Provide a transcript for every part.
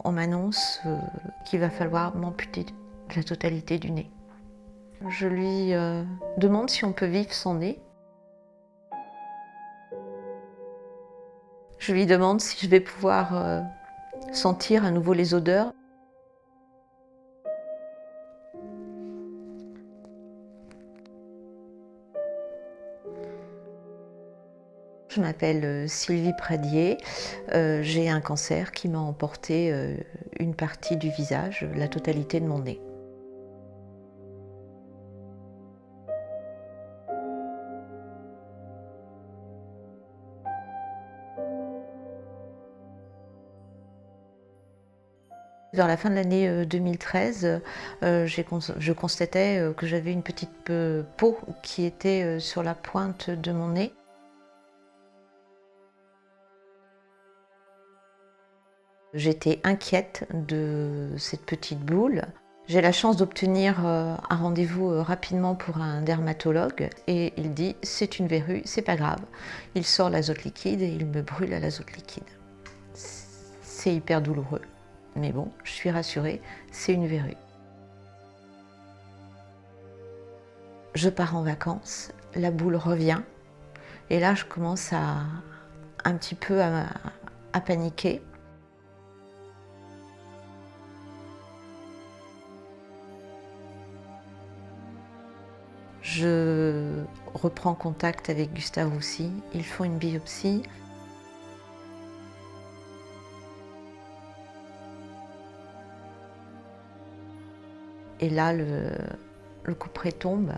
on m'annonce qu'il va falloir m'amputer la totalité du nez. Je lui demande si on peut vivre sans nez. Je lui demande si je vais pouvoir sentir à nouveau les odeurs. Je m'appelle Sylvie Pradier, j'ai un cancer qui m'a emporté une partie du visage, la totalité de mon nez. Vers la fin de l'année 2013, je constatais que j'avais une petite peau qui était sur la pointe de mon nez. J'étais inquiète de cette petite boule. J'ai la chance d'obtenir un rendez-vous rapidement pour un dermatologue et il dit c'est une verrue, c'est pas grave. Il sort l'azote liquide et il me brûle à l'azote liquide. C'est hyper douloureux, mais bon, je suis rassurée, c'est une verrue. Je pars en vacances, la boule revient et là je commence un petit peu à paniquer. Je reprends contact avec Gustave Roussy, ils font une biopsie. Et là, le couperet tombe,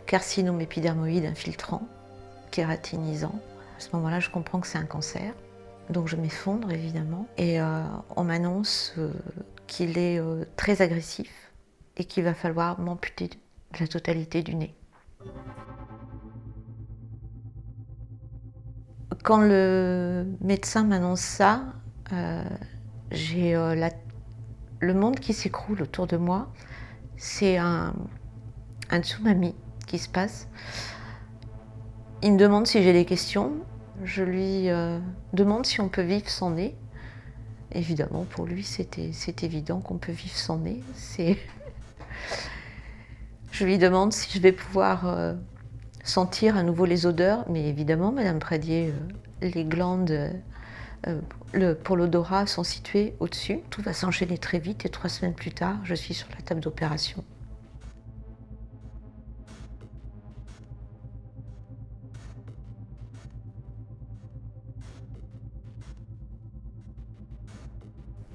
carcinome épidermoïde infiltrant, kératinisant. À ce moment-là, je comprends que c'est un cancer, donc je m'effondre évidemment. Et on m'annonce qu'il est très agressif et qu'il va falloir m'amputer la totalité du nez. Quand le médecin m'annonce ça, j'ai le monde qui s'écroule autour de moi. C'est un tsunami qui se passe. Il me demande si j'ai des questions. Je lui demande si on peut vivre sans nez. Évidemment, pour lui, c'est évident qu'on peut vivre sans nez. Je lui demande si je vais pouvoir sentir à nouveau les odeurs. Mais évidemment, Madame Pradier, les glandes pour l'odorat sont situées au-dessus. Tout va s'enchaîner très vite et 3 semaines plus tard, je suis sur la table d'opération.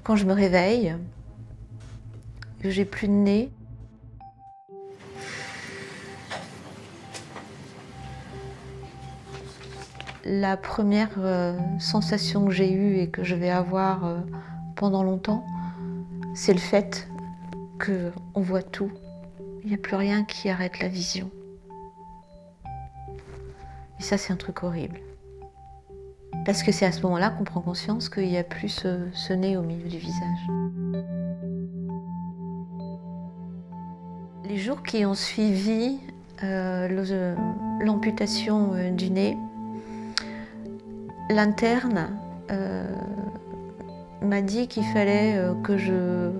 Quand je me réveille, que j'ai plus de nez, la première sensation que j'ai eue et que je vais avoir pendant longtemps, c'est le fait qu'on voit tout. Il n'y a plus rien qui arrête la vision. Et ça, c'est un truc horrible. Parce que c'est à ce moment-là qu'on prend conscience qu'il n'y a plus ce nez au milieu du visage. Les jours qui ont suivi l'amputation du nez, l'interne m'a dit qu'il fallait que je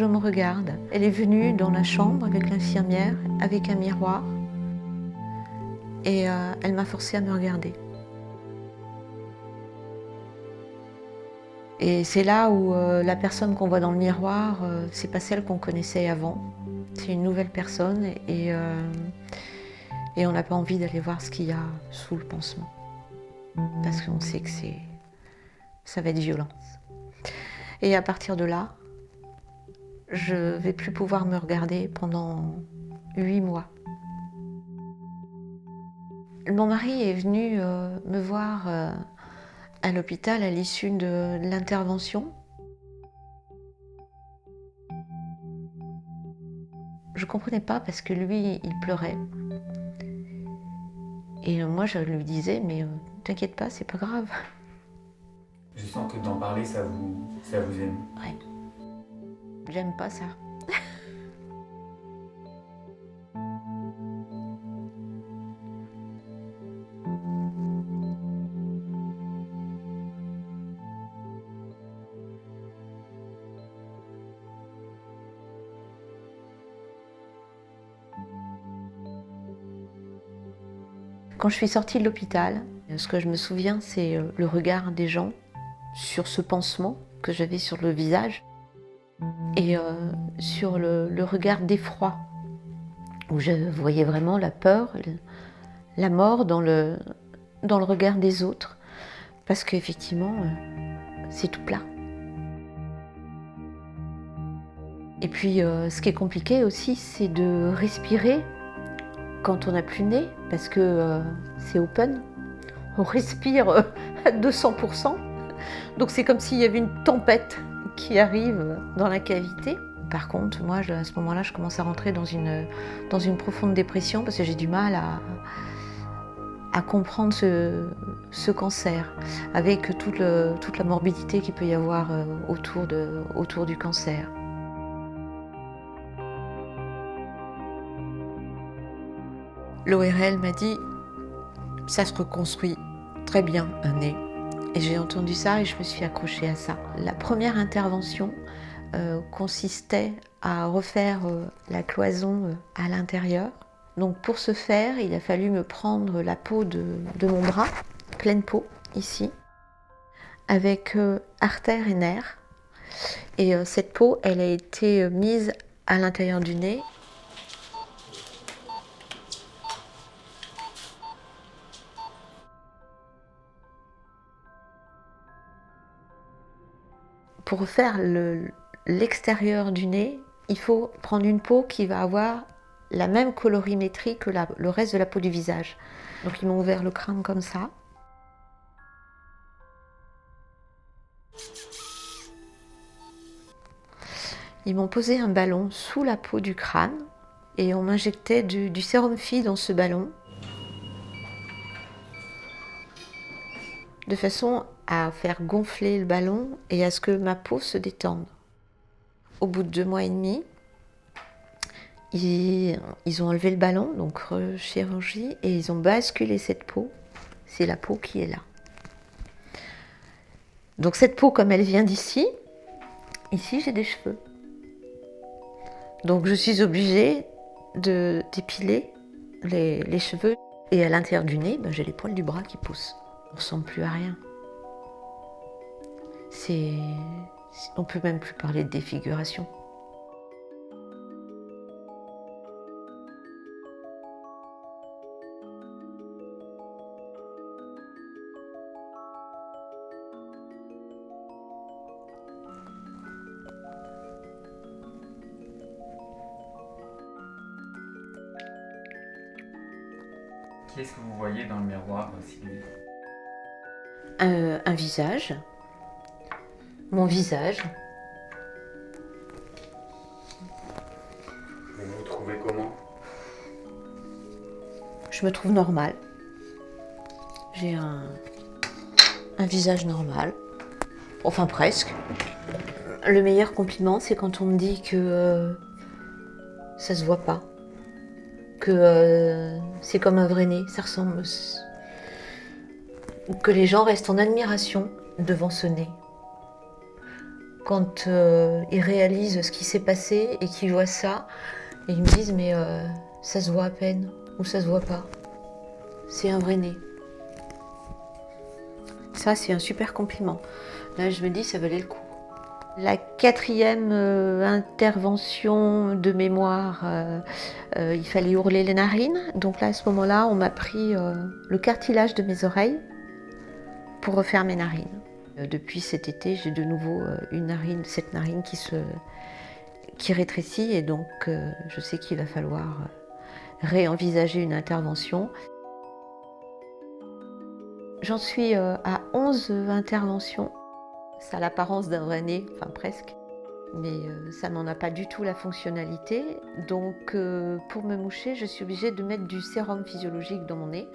me regarde. Elle est venue dans la chambre avec l'infirmière, avec un miroir, et elle m'a forcée à me regarder. Et c'est là où la personne qu'on voit dans le miroir, c'est pas celle qu'on connaissait avant. C'est une nouvelle personne et on n'a pas envie d'aller voir ce qu'il y a sous le pansement. Parce qu'on sait que ça va être violent. Et à partir de là, je ne vais plus pouvoir me regarder pendant 8 mois. Mon mari est venu me voir à l'hôpital à l'issue de l'intervention. Je ne comprenais pas parce que lui, il pleurait. Et moi, je lui disais, mais t'inquiète pas, c'est pas grave. Je sens que d'en parler, ça vous aime. Ouais. J'aime pas ça. Quand je suis sortie de l'hôpital, ce que je me souviens, c'est le regard des gens sur ce pansement que j'avais sur le visage et sur le regard d'effroi, où je voyais vraiment la peur, la mort dans le regard des autres, parce qu'effectivement, c'est tout plat. Et puis, ce qui est compliqué aussi, c'est de respirer quand on n'a plus de nez, parce que c'est open, on respire à 200%. Donc c'est comme s'il y avait une tempête qui arrive dans la cavité. Par contre, moi, à ce moment-là, je commence à rentrer dans une profonde dépression parce que j'ai du mal à comprendre ce cancer, avec toute la morbidité qu'il peut y avoir autour du cancer. L'ORL m'a dit « ça se reconstruit très bien un nez ». Et j'ai entendu ça et je me suis accrochée à ça. La première intervention consistait à refaire la cloison à l'intérieur. Donc pour ce faire, il a fallu me prendre la peau de mon bras, pleine peau, ici, avec artères et nerfs. Et cette peau, elle a été mise à l'intérieur du nez. Pour faire l'extérieur du nez, il faut prendre une peau qui va avoir la même colorimétrie que le reste de la peau du visage. Donc ils m'ont ouvert le crâne comme ça. Ils m'ont posé un ballon sous la peau du crâne et on m'injectait du sérum Phi dans ce ballon de façon à faire gonfler le ballon et à ce que ma peau se détende. Au bout de 2 mois et demi, ils ont enlevé le ballon, donc chirurgie, et ils ont basculé cette peau. C'est la peau qui est là. Donc cette peau, comme elle vient d'ici, ici j'ai des cheveux. Donc je suis obligée d'épiler les cheveux. Et à l'intérieur du nez, j'ai les poils du bras qui poussent. On ne ressemble plus à rien. On ne peut même plus parler de défiguration. Qui est-ce que vous voyez dans le miroir, Sylvie? Un visage. Mon visage. Vous vous trouvez comment? Je me trouve normale. J'ai un visage normal. Enfin presque. Le meilleur compliment, c'est quand on me dit que ça se voit pas. Que c'est comme un vrai nez, ça ressemble. Que les gens restent en admiration devant ce nez. Quand ils réalisent ce qui s'est passé et qu'ils voient ça, et ils me disent mais ça se voit à peine ou ça se voit pas. C'est un vrai nez. Ça, c'est un super compliment. Là, je me dis ça valait le coup. La 4e intervention de mémoire, il fallait hurler les narines. Donc là, à ce moment-là, on m'a pris le cartilage de mes oreilles pour refaire mes narines. Depuis cet été, j'ai de nouveau cette narine qui rétrécit et donc je sais qu'il va falloir réenvisager une intervention. J'en suis à 11 interventions. Ça a l'apparence d'un vrai nez, enfin presque, mais ça n'en a pas du tout la fonctionnalité. Donc pour me moucher, je suis obligée de mettre du sérum physiologique dans mon nez,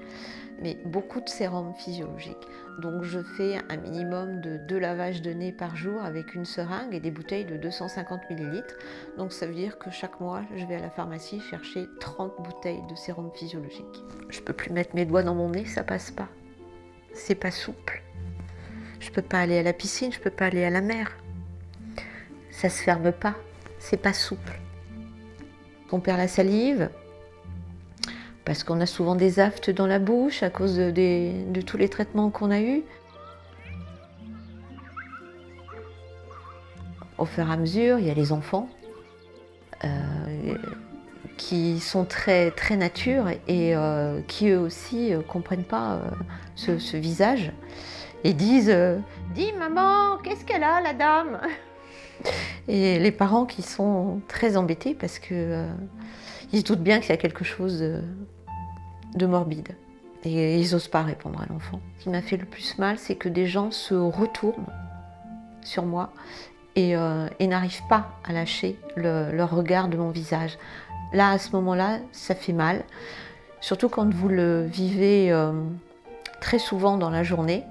mais beaucoup de sérum physiologique. Donc je fais un minimum de 2 lavages de nez par jour avec une seringue et des bouteilles de 250 ml. Donc ça veut dire que chaque mois, je vais à la pharmacie chercher 30 bouteilles de sérum physiologique. Je peux plus mettre mes doigts dans mon nez, ça passe pas. C'est pas souple. Je peux pas aller à la piscine, je peux pas aller à la mer. Ça se ferme pas, c'est pas souple. On perd la salive parce qu'on a souvent des aftes dans la bouche à cause de tous les traitements qu'on a eus. Au fur et à mesure, il y a les enfants qui sont très, très nature et qui eux aussi ne comprennent pas ce visage et disent Dis maman, qu'est-ce qu'elle a la dame ?» Et les parents qui sont très embêtés parce que ils se doutent bien qu'il y a quelque chose de morbide. Et ils n'osent pas répondre à l'enfant. Ce qui m'a fait le plus mal, c'est que des gens se retournent sur moi et n'arrivent pas à lâcher leur regard de mon visage. Là, à ce moment-là, ça fait mal. Surtout quand vous le vivez très souvent dans la journée.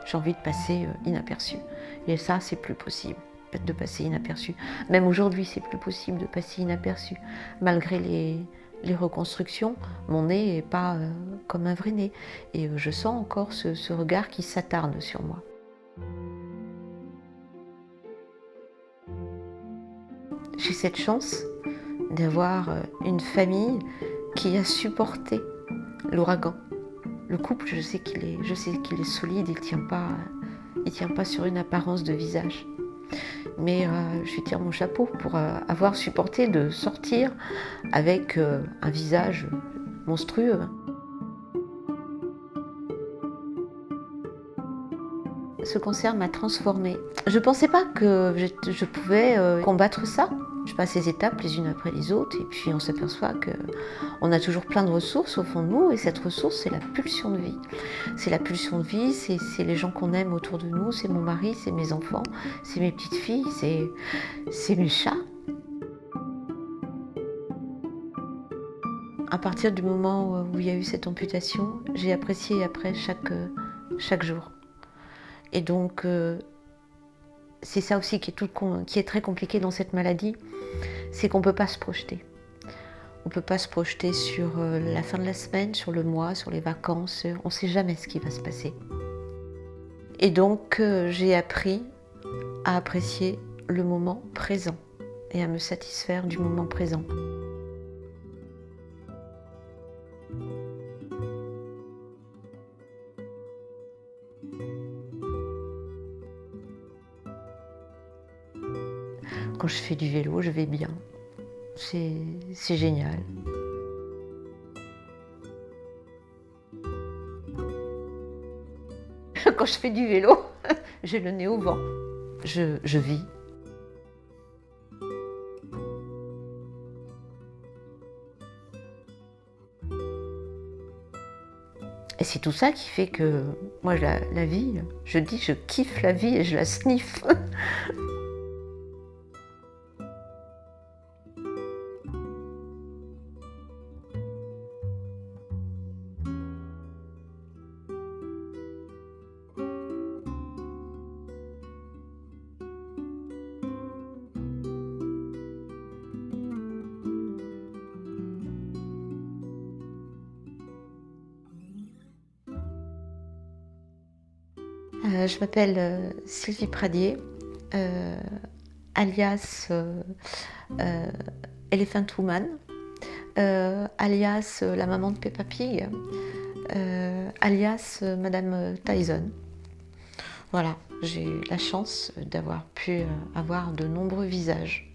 J'ai envie de passer inaperçu. Et ça, c'est plus possible de passer inaperçu. Même aujourd'hui, c'est plus possible de passer inaperçu. Malgré les reconstructions, mon nez n'est pas comme un vrai nez. Et je sens encore ce regard qui s'attarde sur moi. J'ai cette chance d'avoir une famille qui a supporté l'ouragan. Le couple, je sais qu'il est solide, il tient pas sur une apparence de visage. Mais je lui tire mon chapeau pour avoir supporté de sortir avec un visage monstrueux. Ce cancer m'a transformée. Je ne pensais pas que je pouvais combattre ça. Je passe les étapes les unes après les autres et puis on s'aperçoit qu'on a toujours plein de ressources au fond de nous et cette ressource, c'est la pulsion de vie. C'est la pulsion de vie, c'est les gens qu'on aime autour de nous, c'est mon mari, c'est mes enfants, c'est mes petites filles, c'est mes chats. À partir du moment où il y a eu cette amputation, j'ai apprécié après chaque jour. Et donc, c'est ça aussi qui est très compliqué dans cette maladie, c'est qu'on ne peut pas se projeter. On ne peut pas se projeter sur la fin de la semaine, sur le mois, sur les vacances. On ne sait jamais ce qui va se passer. Et donc, j'ai appris à apprécier le moment présent et à me satisfaire du moment présent. Quand je fais du vélo, je vais bien. C'est génial. Quand je fais du vélo, j'ai le nez au vent. Je vis. Et c'est tout ça qui fait que moi, la vie, je dis, je kiffe la vie et je la sniffe. Je m'appelle Sylvie Pradier, alias Elephant Woman, alias la maman de Peppa Pig, alias Madame Tyson. Voilà, j'ai eu la chance d'avoir pu avoir de nombreux visages.